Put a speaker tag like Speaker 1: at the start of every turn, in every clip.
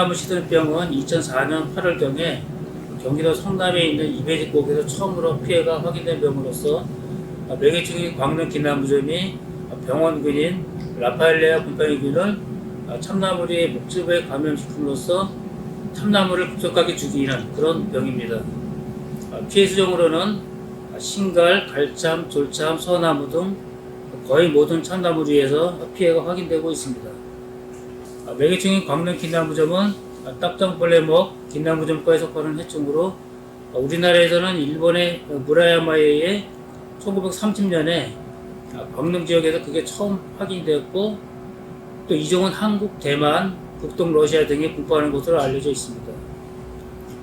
Speaker 1: 참나무 시드름병은 2004년 8월경에 경기도 성남에 있는 이베리고에서 처음으로 피해가 확인된 병으로서 매개충인 광릉 기남부점이 병원균인 라파엘레아 곰팡이균을 참나무의 목질부에 감염시킴으로써 참나무를 급속하게 죽이는 그런 병입니다. 피해 수종으로는 신갈, 갈참, 졸참, 서나무 등 거의 모든 참나무류에서 피해가 확인되고 있습니다. 매개충인 광릉 긴나무점은 딱정벌레목 긴나무점과에 속하는 해충으로 우리나라에서는 일본의 무라야마에 의해 1930년에 광릉 지역에서 그게 처음 확인되었고, 또 이 종은 한국, 대만, 북동 러시아 등에 분포하는 것으로 알려져 있습니다.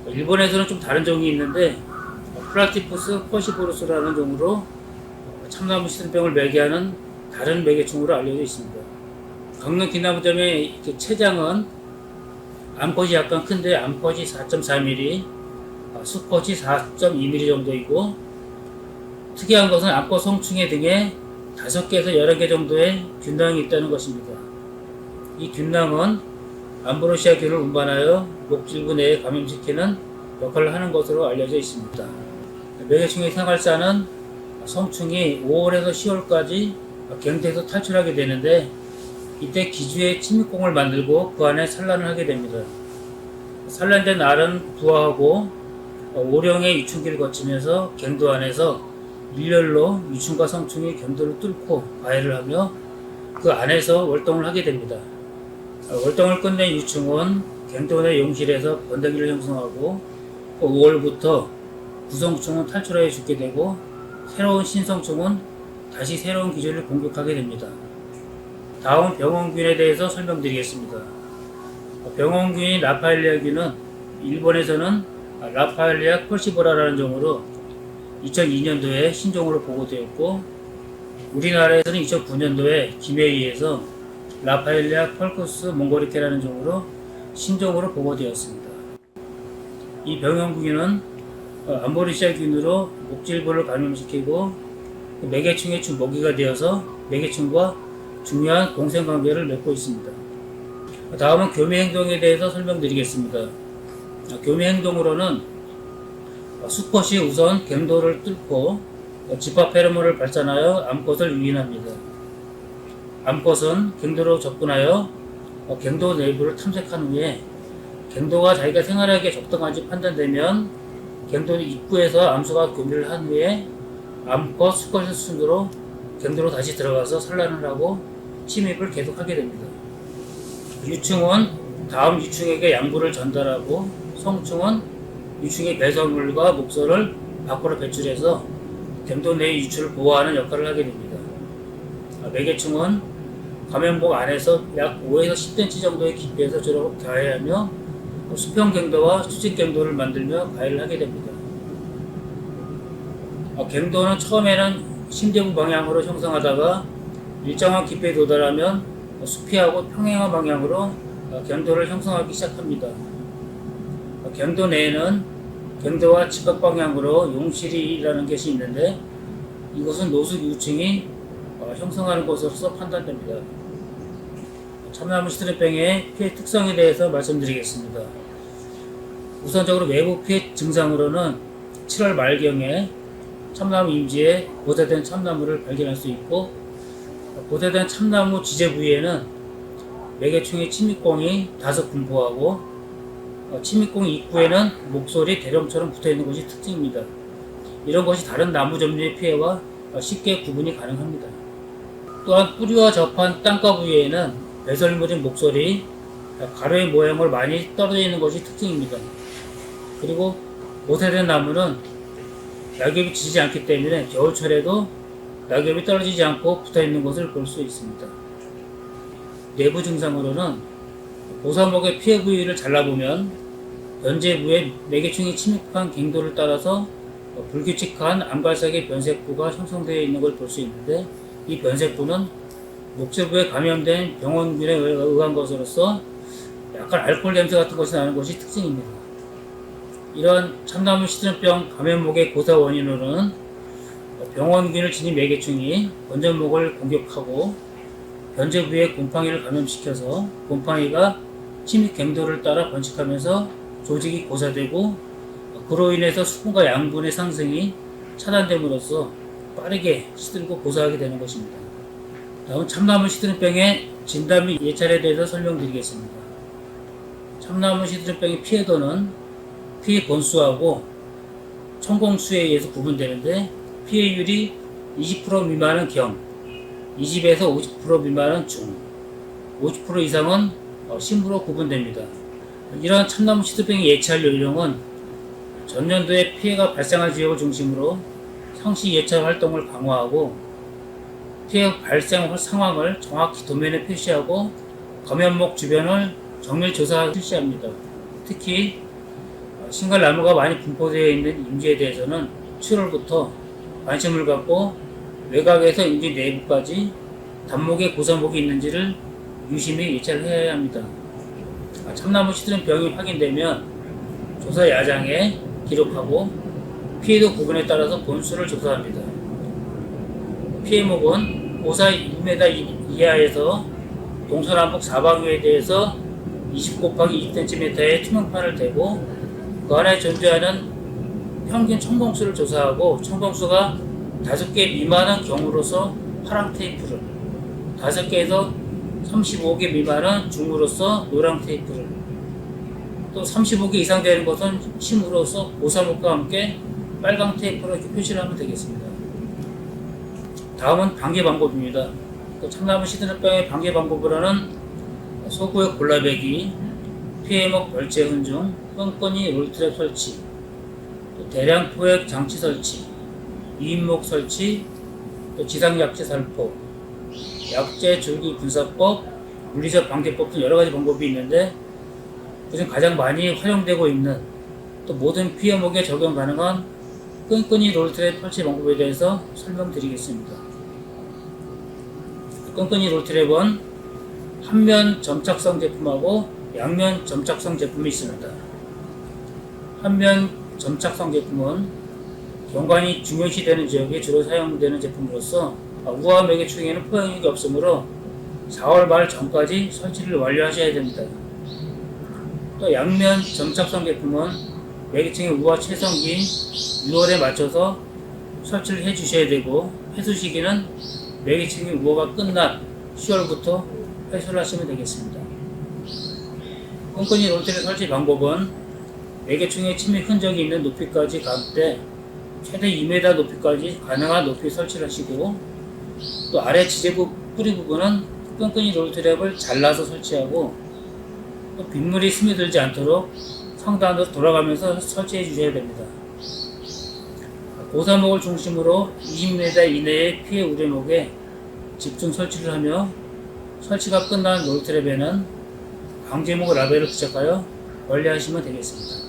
Speaker 1: 일본에서는 좀 다른 종이 있는데 플라티푸스 퍼시보루스라는 종으로 참나무 시드름병을 매개하는 다른 매개충으로 알려져 있습니다. 광릉 긴나무점의 체장은 암컷이 약간 큰데 암컷이 4.4mm, 수컷이 4.2mm 정도이고, 특이한 것은 암컷 성충의 등에 5개에서 11개 정도의 균낭이 있다는 것입니다. 이 균낭은 암브로시아균을 운반하여 목질부 내에 감염시키는 역할을 하는 것으로 알려져 있습니다. 매개충의 생활사는 성충이 5월에서 10월까지 갱태에서 탈출하게 되는데, 이때 기주에 침입공을 만들고 그 안에 산란을 하게 됩니다. 산란된 알은 부화하고 오령의 유충기를 거치면서 갱도 안에서 일렬로 유충과 성충이 갱도를 뚫고 과해를 하며 그 안에서 월동을 하게 됩니다. 월동을 끝낸 유충은 갱도 내 용실에서 번데기를 형성하고 5월부터 구성충은 탈출하여 죽게 되고, 새로운 신성충은 다시 새로운 기주를 공격하게 됩니다. 다음 병원균에 대해서 설명드리겠습니다. 병원균인 라파엘레아균은 일본에서는 라파엘레아 펄시보라라는 종으로 2002년도에 신종으로 보고되었고, 우리나라에서는 2009년도에 김해의에서 라파엘레아 펄쿠스 몽고리케라는 종으로 신종으로 보고되었습니다. 이 병원균은 암브로시아균으로 목질부를 감염시키고 매개충의 주먹이가 되어서 매개충과 중요한 공생관계를 맺고 있습니다. 다음은 교미행동에 대해서 설명드리겠습니다. 교미행동으로는 수컷이 우선 갱도를 뚫고 집합 페로몬을 발산하여 암컷을 유인합니다. 암컷은 갱도로 접근하여 갱도 내부를 탐색한 후에 갱도가 자기가 생활하기에 적당한지 판단되면 갱도 입구에서 암수가 교미를 한 후에 암컷, 수컷의 순으로 갱도로 다시 들어가서 산란을 하고 침입을 계속하게 됩니다. 유충은 다음 유충에게 양분을 전달하고, 성충은 유충의 배설물과 목설을 밖으로 배출해서 갱도 내의 유출을 보호하는 역할을 하게 됩니다. 매개충은 감염복 안에서 약 5에서 10cm 정도의 깊이에서 주로 가해하며 수평 갱도와 수직 갱도를 만들며 가해를 하게 됩니다. 갱도는 처음에는 심대부 방향으로 형성하다가 일정한 깊이에 도달하면 수피하고 평행한 방향으로 갱도를 형성하기 시작합니다. 갱도 내에는 갱도와 직각 방향으로 용실이라는 것이 있는데, 이것은 노숙 유충이 형성하는 곳으로서 판단됩니다. 참나무 시드름병의 피해 특성에 대해서 말씀드리겠습니다. 우선적으로 외부 피해 증상으로는 7월 말경에 참나무 임지에 고대된 참나무를 발견할 수 있고, 고대된 참나무 지제 부위에는 매개충의 침입공이 다소 분포하고, 침입공 입구에는 목솔이 대령처럼 붙어있는 것이 특징입니다. 이런 것이 다른 나무 점류의 피해와 쉽게 구분이 가능합니다. 또한 뿌리와 접한 땅가 부위에는 배설물인 목솔이 가로의 모양을 많이 떨어져 있는 것이 특징입니다. 그리고 고대된 나무는 낙엽이 지지 않기 때문에 겨울철에도 낙엽이 떨어지지 않고 붙어있는 것을 볼 수 있습니다. 내부 증상으로는 보사목의 피해 부위를 잘라보면 변제부에 매개충이 침입한 갱도를 따라서 불규칙한 암갈색의 변색부가 형성되어 있는 걸 볼 수 있는데, 이 변색부는 목질부에 감염된 병원균에 의한 것으로서 약간 알코올 냄새 같은 것이 나는 것이 특징입니다. 이러한 참나무 시드름병 감염목의 고사 원인으로는 병원균을 지닌 매개충이 건전목을 공격하고 변제 부위에 곰팡이를 감염시켜서 곰팡이가 침입 갱도를 따라 번식하면서 조직이 고사되고 그로 인해서 수분과 양분의 상승이 차단됨으로써 빠르게 시들고 고사하게 되는 것입니다. 다음 참나무 시드름병의 진단 및 예찰에 대해서 설명드리겠습니다. 참나무 시드름병의 피해도는 피해 건수하고 천공수에 의해서 구분되는데 피해율이 20% 미만은 경, 20에서 50% 미만은 중, 50% 이상은 심으로 구분됩니다. 이러한 참나무 시드병의 예찰 요령은 전년도에 피해가 발생한 지역을 중심으로 상시 예찰 활동을 강화하고 피해 발생 상황을 정확히 도면에 표시하고 감염목 주변을 정밀 조사 실시합니다. 특히 신갈나무가 많이 분포되어 있는 임지에 대해서는 7월부터 관심을 갖고 외곽에서 임지 내부까지 단목에 고사목이 있는지를 유심히 예찰을 해야 합니다. 참나무 시드름병이 확인되면 조사 야장에 기록하고 피해도 구분에 따라서 본수를 조사합니다. 피해목은 고사 1m 이하에서 동서남북 사방위에 대해서 20 곱하기 2cm의 투명판을 대고 그 안에 존재하는 평균 첨벙수를 조사하고 첨벙수가 5개 미만한 경우로서 파랑 테이프를, 5개에서 35개 미만은 중으로서 노랑 테이프를, 또 35개 이상 되는 것은 심으로서 고사목과 함께 빨강 테이프로 이렇게 표시를 하면 되겠습니다. 다음은 방계 방법입니다. 참나무 시드름병의 방계 방법으로는 소구의 골라배기, 피해목 별채 흔중, 끈끈이 롤트랩 설치, 또 대량 포획 장치 설치, 이인목 설치, 또 지상약재 살포, 약재 줄기 분사법, 물리적 방계법 등 여러가지 방법이 있는데 그중 가장 많이 활용되고 있는 또 모든 피해목에 적용 가능한 끈끈이 롤트랩 설치 방법에 대해서 설명드리겠습니다. 끈끈이 롤트랩은 한면 점착성 제품하고 양면 점착성 제품이 있습니다. 한면 점착성 제품은 경관이 중요시되는 지역에 주로 사용되는 제품으로서 우아 매개충에는 포용력이 없으므로 4월 말 전까지 설치를 완료하셔야 됩니다. 또 양면 점착성 제품은 매개충의 우아 최성기인 6월에 맞춰서 설치를 해주셔야 되고 회수 시기는 매개충의 우아가 끝난 10월부터 회수를 하시면 되겠습니다. 끈끈이 롤트랩 설치 방법은 매개충의 침입 흔적이 있는 높이까지 갈 때 최대 2m 높이까지 가능한 높이 설치를 하시고 또 아래 지제부 뿌리 부분은 끈끈이 롤트랩을 잘라서 설치하고 또 빗물이 스며들지 않도록 상단으로 돌아가면서 설치해 주셔야 됩니다. 고사목을 중심으로 20m 이내의 피해 우려목에 집중 설치를 하며 설치가 끝난 롤트랩에는 방제목 라벨을 부착하여 관리하시면 되겠습니다.